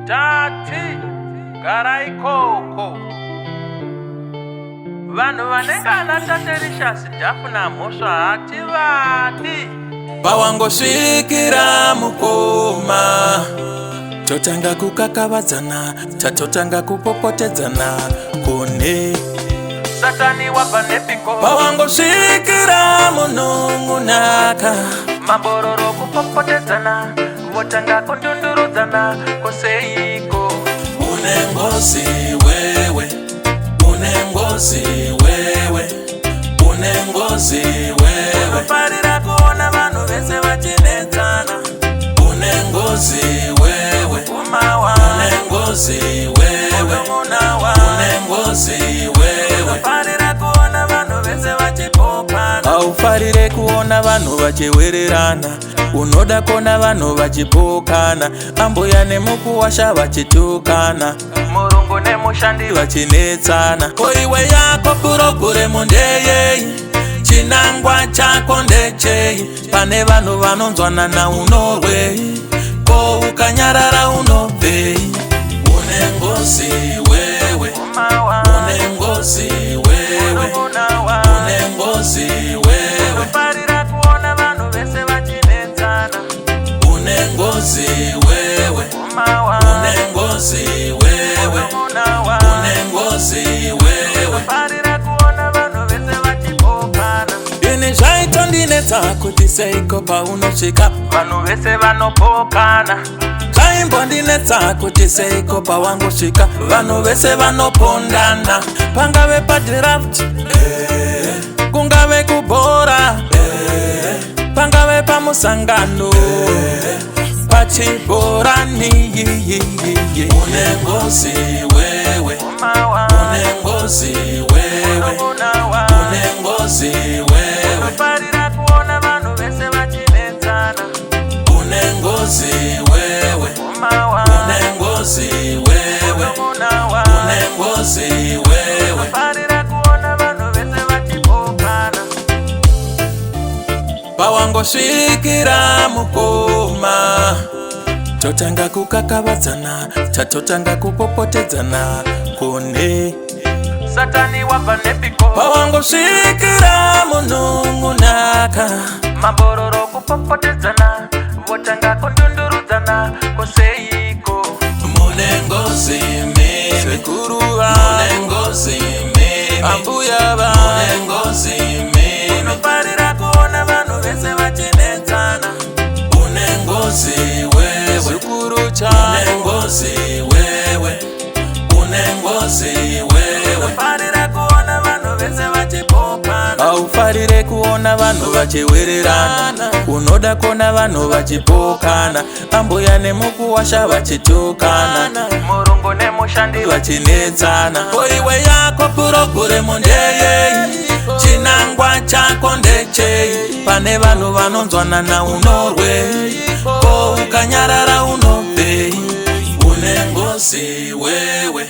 Tati garai koko vanhu vanenge anataterisha sidhafu namhosva hativadi pawangosvikira mukoma totanga kukakavadzana tatotanga kupopotedzana kune satani wabva nepiko pawangosvikira munungunaka mabororo kupopotedzana votanga kundundurudzana koseiko une ngozi wewe une ngozi wewe une ngozi wewe unofarira kuona vanhu vese vachinetsana une ngozi wewe umawa une ngozi wewe unomunawa une ngozi wewe unofarira kuona vanhu vese vachipopana aufarire kuona vanhu vachiwererana unoda kuona vanhu vachipokana ambuya nemukuwasha vachitukana murungu nemushandi vachinetsana koiwe yako puroguremu ndeyei chinangwa chako ndechei pane vanhu vanonzwanana unorwei ko ukanyarara unobvei une ngozi wewe umawa une ngozi wewe unomunawa une ngozi wewe unofarira kuona vanhu vese vachinetsana une ngozi wewe umawa une ngozi wewe unomunawa une ngozi wewe unofarira kuona vanhu vese vachipopana ini zvaitondinetsa kuti seiko paunosvika vanhu vese vanopokana zvaimbondinetsa kuti seiko pawangosvika vanhu vese vanopondana pangave padraft kungave kubhora pangave pamusangano pachibhorani une ngozi wewe umawa une ngozi wewe unomunawa une ngozi wewe unofarira kuona vanhu vese vachinetsana une ngozi wewe umawa une ngozi wewe unomunawa une ngozi wewe unofarira kuona vanhu vese vachipopana pawangosvikira mukoma totanga kukakavadzana tatotanga kupopotedzana kune satani wabva nepiko pawangosvikira munungunaka mabororo kupopotedzana votanga kundundurudzana koseiko mune ngozi mimi sekuruva mune ngozi mimi ambuya va mune ngozi mimi unofarira kuona vanhu vese vachinetsana une ngozi wewe sekuru cha une ngozi wewe une ngozi wewe unofarira kuona vanhu vese vachipopana aufarire kuona vanhu vachiwererana unoda kuona vanhu vachipokana ambuya nemukuwasha vachitukana murungu nemushandi vachinetsana koiwe yako puroguremu ndeyei chinangwa chako ndechei pane vanhu vanonzwanana unorwei ko ukanyarara unobvei une ngozi wewe